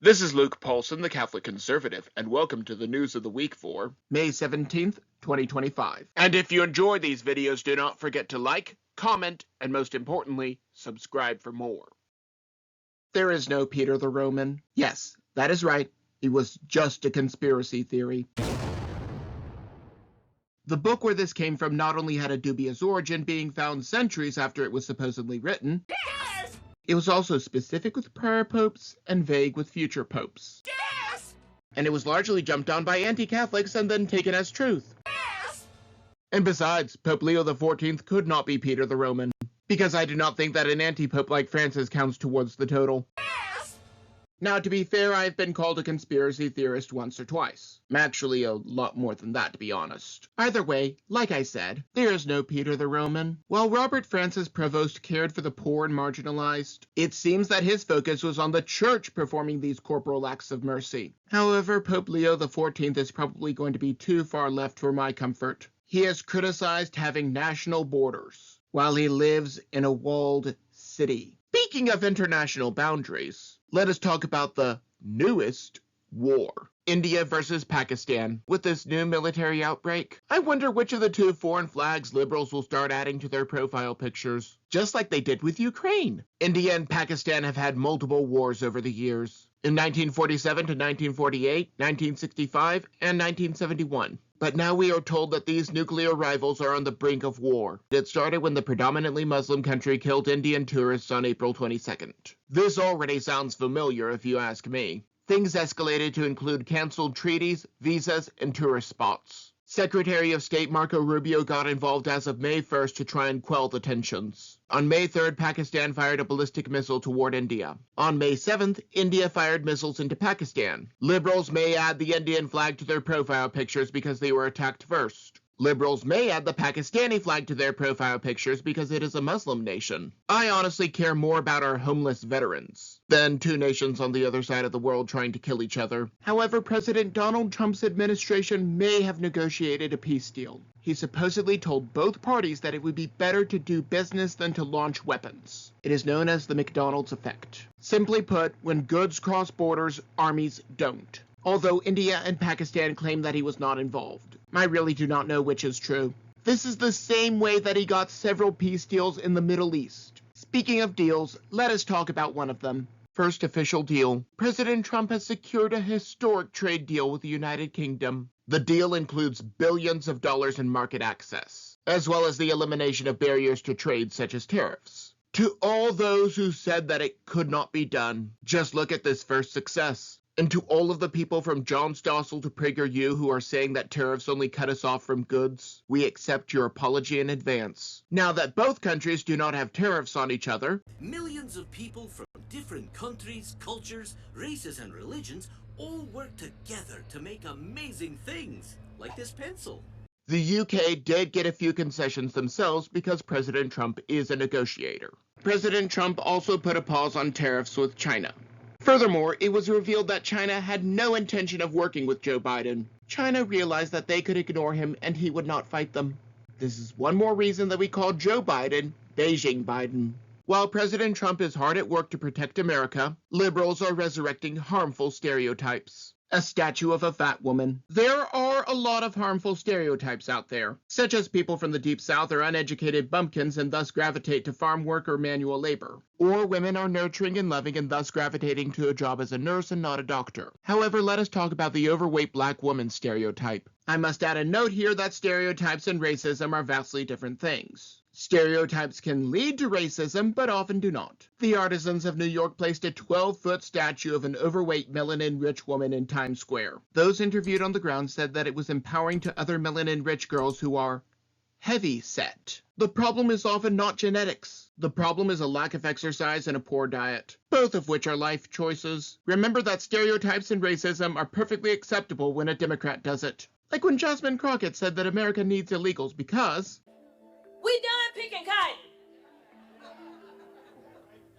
This is Luke Paulson, the Catholic Conservative, and welcome to the news of the week for May 17th, 2025. And if you enjoy these videos, do not forget to like, comment, and most importantly, subscribe for more. There is no Peter the Roman. Yes, that is right. He was just a conspiracy theory. The book where this came from not only had a dubious origin, being found centuries after it was supposedly written, yes! It was also specific with prior popes and vague with future popes. Yes! And it was largely jumped on by anti-Catholics and then taken as truth. Yes! And besides, Pope Leo XIV could not be Peter the Roman, because I do not think that an anti-pope like Francis counts towards the total. Now, to be fair, I've been called a conspiracy theorist once or twice. Actually, a lot more than that, to be honest. Either way, like I said, there is no Peter the Roman. While Robert Francis Prevost cared for the poor and marginalized, it seems that his focus was on the church performing these corporal acts of mercy. However, Pope Leo XIV is probably going to be too far left for my comfort. He has criticized having national borders, while he lives in a walled city. Speaking of international boundaries, let us talk about the newest war. India versus Pakistan. With this new military outbreak, I wonder which of the two foreign flags liberals will start adding to their profile pictures, just like they did with Ukraine. India and Pakistan have had multiple wars over the years. In 1947 to 1948, 1965, and 1971. But now we are told that these nuclear rivals are on the brink of war. It started when the predominantly Muslim country killed Indian tourists on April 22nd. This already sounds familiar if you ask me. Things escalated to include canceled treaties, visas, and tourist spots. Secretary of State Marco Rubio got involved as of May 1st to try and quell the tensions. On May 3rd, Pakistan fired a ballistic missile toward India. On May 7th, India fired missiles into Pakistan. Liberals may add the Indian flag to their profile pictures because they were attacked first. Liberals may add the Pakistani flag to their profile pictures because it is a Muslim nation. I honestly care more about our homeless veterans than two nations on the other side of the world trying to kill each other. However, President Donald Trump's administration may have negotiated a peace deal. He supposedly told both parties that it would be better to do business than to launch weapons. It is known as the McDonald's effect. Simply put, when goods cross borders, armies don't. Although India and Pakistan claim that he was not involved. I really do not know which is true. This is the same way that he got several peace deals in the Middle East. Speaking of deals, let us talk about one of them. First official deal. President Trump has secured a historic trade deal with the United Kingdom. The deal includes billions of dollars in market access, as well as the elimination of barriers to trade such as tariffs. To all those who said that it could not be done, just look at this first success. And to all of the people from John Stossel to PragerU who are saying that tariffs only cut us off from goods, we accept your apology in advance. Now that both countries do not have tariffs on each other, millions of people from different countries, cultures, races, and religions all work together to make amazing things, like this pencil. The UK did get a few concessions themselves because President Trump is a negotiator. President Trump also put a pause on tariffs with China. Furthermore, it was revealed that China had no intention of working with Joe Biden. China realized that they could ignore him and he would not fight them. This is one more reason that we call Joe Biden Beijing Biden. While President Trump is hard at work to protect America, liberals are resurrecting harmful stereotypes. A statue of a fat woman. There are a lot of harmful stereotypes out there, such as people from the Deep South are uneducated bumpkins and thus gravitate to farm work or manual labor. Or women are nurturing and loving and thus gravitating to a job as a nurse and not a doctor. However, let us talk about the overweight black woman stereotype. I must add a note here that stereotypes and racism are vastly different things. Stereotypes can lead to racism, but often do not. The artisans of New York placed a 12-foot statue of an overweight melanin-rich woman in Times Square. Those interviewed on the ground said that it was empowering to other melanin-rich girls who are heavy-set. The problem is often not genetics. The problem is a lack of exercise and a poor diet, both of which are life choices. Remember that stereotypes and racism are perfectly acceptable when a Democrat does it. Like when Jasmine Crockett said that America needs illegals because we done picking cotton.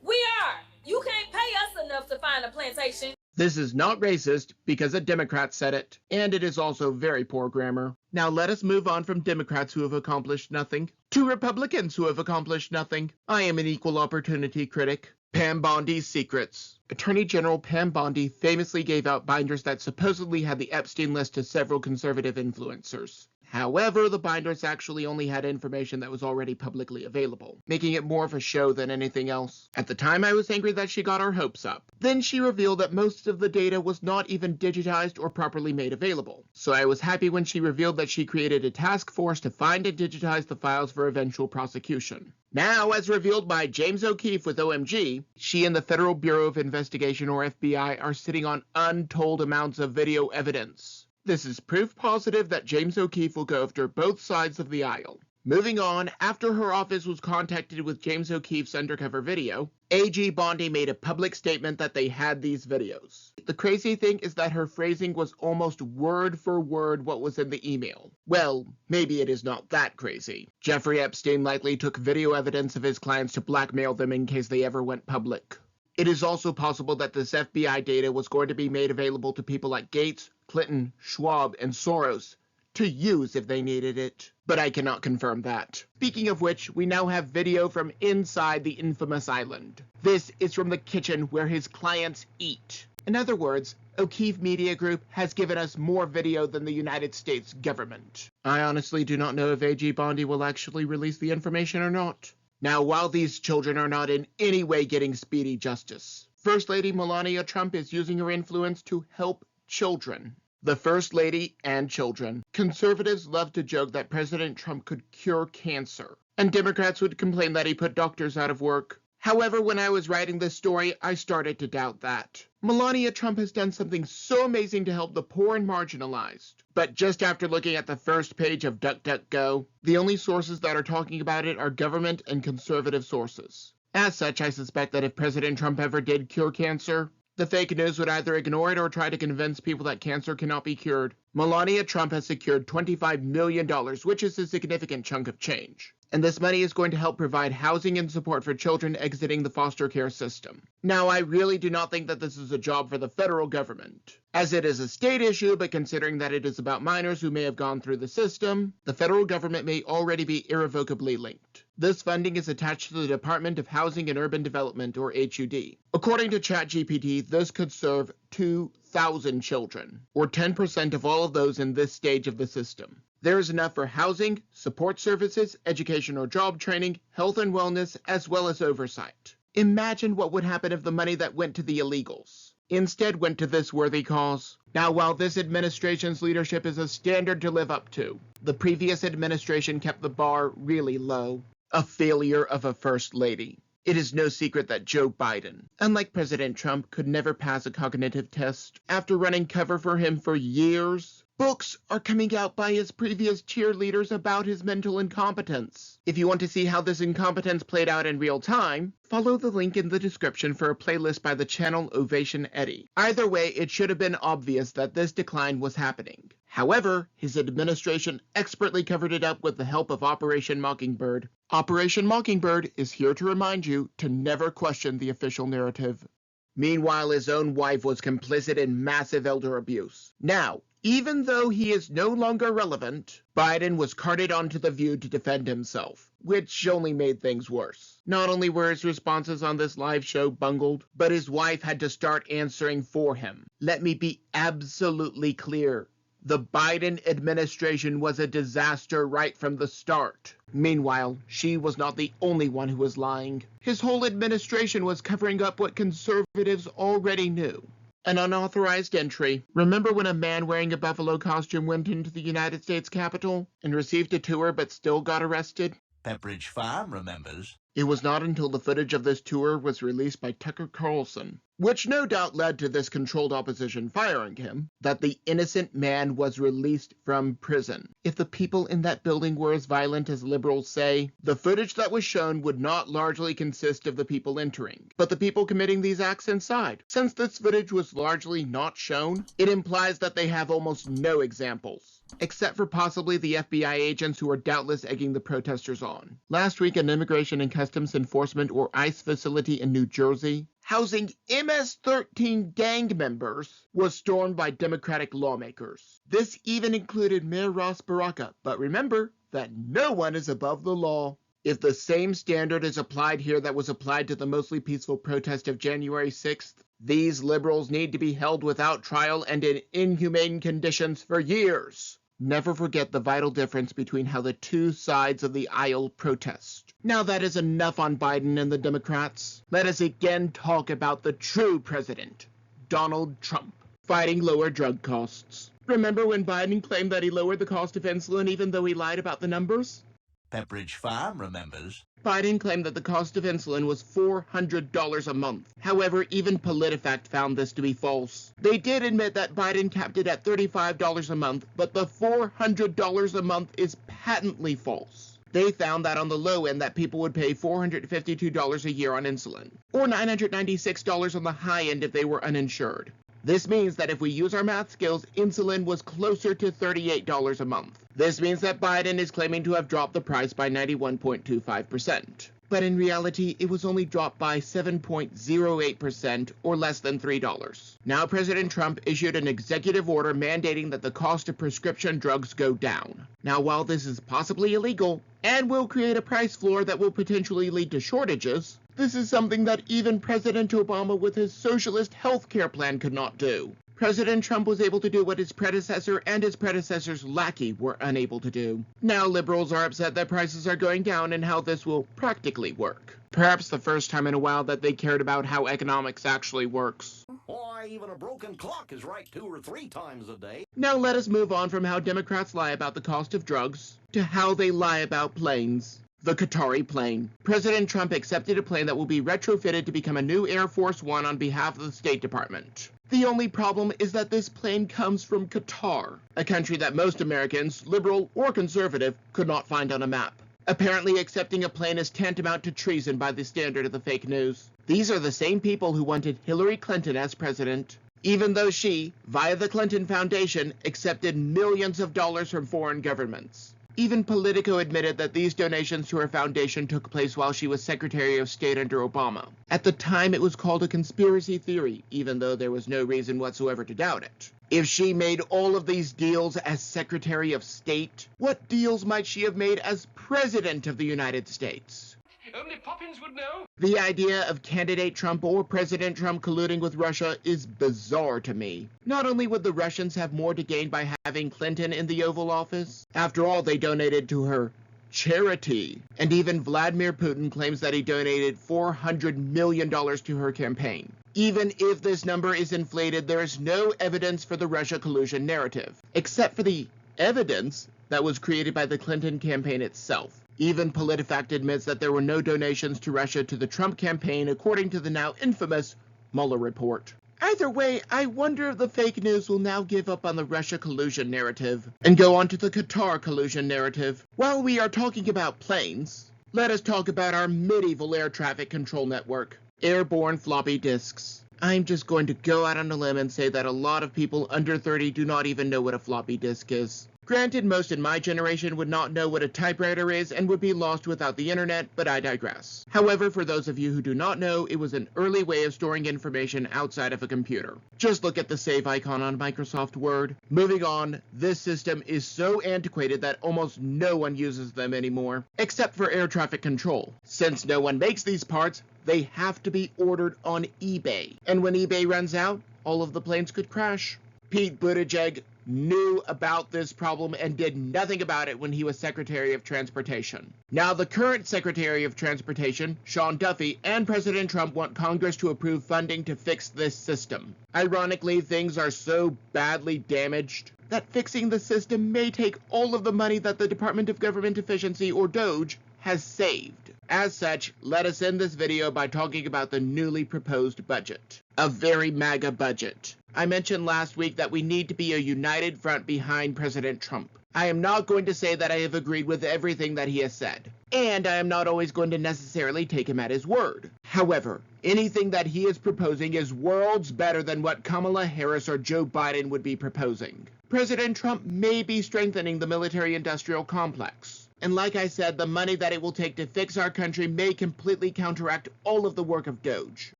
We are. You can't pay us enough to find a plantation. This is not racist because a Democrat said it, and it is also very poor grammar. Now let us move on from Democrats who have accomplished nothing to Republicans who have accomplished nothing. I am an equal opportunity critic. Pam Bondi's secrets. Attorney General Pam Bondi famously gave out binders that supposedly had the Epstein list to several conservative influencers. However, the binders actually only had information that was already publicly available, making it more of a show than anything else. At the time, I was angry that she got our hopes up. Then she revealed that most of the data was not even digitized or properly made available. So I was happy when she revealed that she created a task force to find and digitize the files for eventual prosecution. Now, as revealed by James O'Keefe with OMG, she and the Federal Bureau of Investigation, or FBI, are sitting on untold amounts of video evidence. This is proof positive that James O'Keefe will go after both sides of the aisle. Moving on, after her office was contacted with James O'Keefe's undercover video, AG Bondi made a public statement that they had these videos. The crazy thing is that her phrasing was almost word for word what was in the email. Well, maybe it is not that crazy. Jeffrey Epstein likely took video evidence of his clients to blackmail them in case they ever went public. It is also possible that this FBI data was going to be made available to people like Gates, Clinton, Schwab, and Soros to use if they needed it. But I cannot confirm that. Speaking of which, we now have video from inside the infamous island. This is from the kitchen where his clients eat. In other words, O'Keefe Media Group has given us more video than the United States government. I honestly do not know if AG Bondi will actually release the information or not. Now, while these children are not in any way getting speedy justice, First Lady Melania Trump is using her influence to help children. The First Lady and children. Conservatives love to joke that President Trump could cure cancer, and Democrats would complain that he put doctors out of work. However, when I was writing this story, I started to doubt that. Melania Trump has done something so amazing to help the poor and marginalized. But just after looking at the first page of DuckDuckGo, the only sources that are talking about it are government and conservative sources. As such, I suspect that if President Trump ever did cure cancer, the fake news would either ignore it or try to convince people that cancer cannot be cured. Melania Trump has secured $25 million, which is a significant chunk of change. And this money is going to help provide housing and support for children exiting the foster care system. Now, I really do not think that this is a job for the federal government, as it is a state issue, but considering that it is about minors who may have gone through the system, the federal government may already be irrevocably linked. This funding is attached to the Department of Housing and Urban Development, or HUD. According to ChatGPT, this could serve 2,000 children, or 10% of all of those in this stage of the system. There is enough for housing, support services, education or job training, health and wellness, as well as oversight. Imagine what would happen if the money that went to the illegals instead went to this worthy cause. Now, while this administration's leadership is a standard to live up to, the previous administration kept the bar really low. A failure of a first lady. It is no secret that Joe Biden, unlike President Trump, could never pass a cognitive test. After running cover for him for years, books are coming out by his previous cheerleaders about his mental incompetence. If you want to see how this incompetence played out in real time, follow the link in the description for a playlist by the channel Ovation Eddie. Either way, it should have been obvious that this decline was happening. However, his administration expertly covered it up with the help of Operation Mockingbird. Operation Mockingbird is here to remind you to never question the official narrative. Meanwhile, his own wife was complicit in massive elder abuse. Now, even though he is no longer relevant, Biden was carted onto The View to defend himself, which only made things worse. Not only were his responses on this live show bungled, but his wife had to start answering for him. Let me be absolutely clear. The Biden administration was a disaster right from the start. Meanwhile, she was not the only one who was lying. His whole administration was covering up what conservatives already knew. An unauthorized entry. Remember when a man wearing a buffalo costume went into the United States Capitol and received a tour but still got arrested? Pepperidge Farm remembers. It was not until the footage of this tour was released by Tucker Carlson, which no doubt led to this controlled opposition firing him, that the innocent man was released from prison. If the people in that building were as violent as liberals say, the footage that was shown would not largely consist of the people entering, but the people committing these acts inside. Since this footage was largely not shown, it implies that they have almost no examples, except for possibly the FBI agents who are doubtless egging the protesters on. Last week, an Immigration and Customs Enforcement or ICE facility in New Jersey, housing MS-13 gang members, was stormed by Democratic lawmakers. This even included Mayor Ross Baraka, but remember that no one is above the law. If the same standard is applied here that was applied to the mostly peaceful protest of January 6th, these liberals need to be held without trial and in inhumane conditions for years. Never forget the vital difference between how the two sides of the aisle protest. Now that is enough on Biden and the Democrats. Let us again talk about the true president, Donald Trump, fighting lower drug costs. Remember when Biden claimed that he lowered the cost of insulin even though he lied about the numbers? Pepperidge Farm remembers. Biden claimed that the cost of insulin was $400 a month. However, even PolitiFact found this to be false. They did admit that Biden capped it at $35 a month, but the $400 a month is patently false. They found that on the low end that people would pay $452 a year on insulin, or $996 on the high end if they were uninsured. This means that if we use our math skills, insulin was closer to $38 a month. This means that Biden is claiming to have dropped the price by 91.25%. But in reality, it was only dropped by 7.08%, or less than $3. Now President Trump issued an executive order mandating that the cost of prescription drugs go down. Now while this is possibly illegal, and will create a price floor that will potentially lead to shortages, this is something that even President Obama with his socialist health care plan could not do. President Trump was able to do what his predecessor and his predecessor's lackey were unable to do. Now liberals are upset that prices are going down and how this will practically work. Perhaps the first time in a while that they cared about how economics actually works. Why, even a broken clock is right 2 or 3 times a day. Now let us move on from how Democrats lie about the cost of drugs to how they lie about planes. The Qatari Plane. President Trump accepted a plane that will be retrofitted to become a new Air Force One on behalf of the State Department. The only problem is that this plane comes from Qatar, a country that most Americans, liberal or conservative, could not find on a map. Apparently accepting a plane is tantamount to treason by the standard of the fake news. These are the same people who wanted Hillary Clinton as president, even though she, via the Clinton Foundation, accepted millions of dollars from foreign governments. Even Politico admitted that these donations to her foundation took place while she was Secretary of State under Obama. At the time, it was called a conspiracy theory, even though there was no reason whatsoever to doubt it. If she made all of these deals as Secretary of State, what deals might she have made as President of the United States? Only Poppins would know. The idea of candidate Trump or President Trump colluding with Russia is bizarre to me. Not only would the Russians have more to gain by having Clinton in the Oval Office, after all they donated to her charity, and even Vladimir Putin claims that he donated $400 million to her campaign. Even if this number is inflated, there is no evidence for the Russia collusion narrative, except for the evidence that was created by the Clinton campaign itself. Even PolitiFact admits that there were no donations to Russia to the Trump campaign, according to the now infamous Mueller report. Either way, I wonder if the fake news will now give up on the Russia collusion narrative and go on to the Qatar collusion narrative. While we are talking about planes, let us talk about our medieval air traffic control network, Airborne floppy disks. I'm just going to go out on a limb and say that a lot of people under 30 do not even know what a floppy disk is. Granted, most in my generation would not know what a typewriter is and would be lost without the internet, but I digress. However, for those of you who do not know, it was an early way of storing information outside of a computer. Just look at the save icon on Microsoft Word. Moving on, this system is so antiquated that almost no one uses them anymore, except for air traffic control. Since no one makes these parts, they have to be ordered on eBay. And when eBay runs out, all of the planes could crash. Pete Buttigieg knew about this problem and did nothing about it when he was Secretary of Transportation. Now the current Secretary of Transportation, Sean Duffy, and President Trump want Congress to approve funding to fix this system. Ironically, things are so badly damaged that fixing the system may take all of the money that the Department of Government Efficiency, or DOGE, has saved. As such, let us end this video by talking about the newly proposed budget. A very MAGA budget. I mentioned last week that we need to be a united front behind President Trump. I am not going to say that I have agreed with everything that he has said, and I am not always going to necessarily take him at his word. However, anything that he is proposing is worlds better than what Kamala Harris or Joe Biden would be proposing. President Trump may be strengthening the military-industrial complex. And like I said, the money that it will take to fix our country may completely counteract all of the work of DOGE.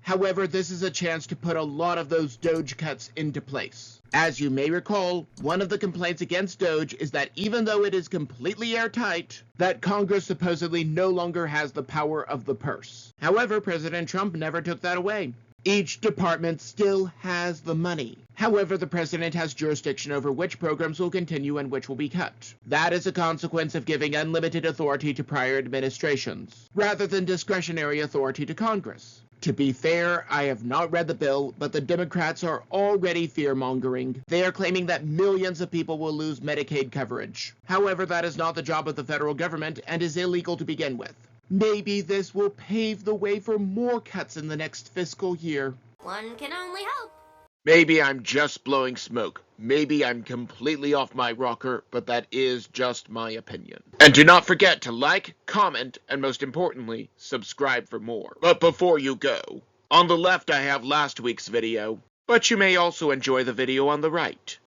However, this is a chance to put a lot of those Doge cuts into place. As you may recall, one of the complaints against Doge is that even though it is completely airtight, that Congress supposedly no longer has the power of the purse. However, President Trump never took that away. Each department still has the money. However, the president has jurisdiction over which programs will continue and which will be cut. That is a consequence of giving unlimited authority to prior administrations, rather than discretionary authority to Congress. To be fair, I have not read the bill, but the Democrats are already fear-mongering. They are claiming that millions of people will lose Medicaid coverage. However, that is not the job of the federal government and is illegal to begin with. Maybe this will pave the way for more cuts in the next fiscal year. One can only hope. Maybe I'm just blowing smoke. Maybe I'm completely off my rocker, but that is just my opinion. And do not forget to like, comment, and most importantly, subscribe for more. But before you go, on the left I have last week's video, but you may also enjoy the video on the right.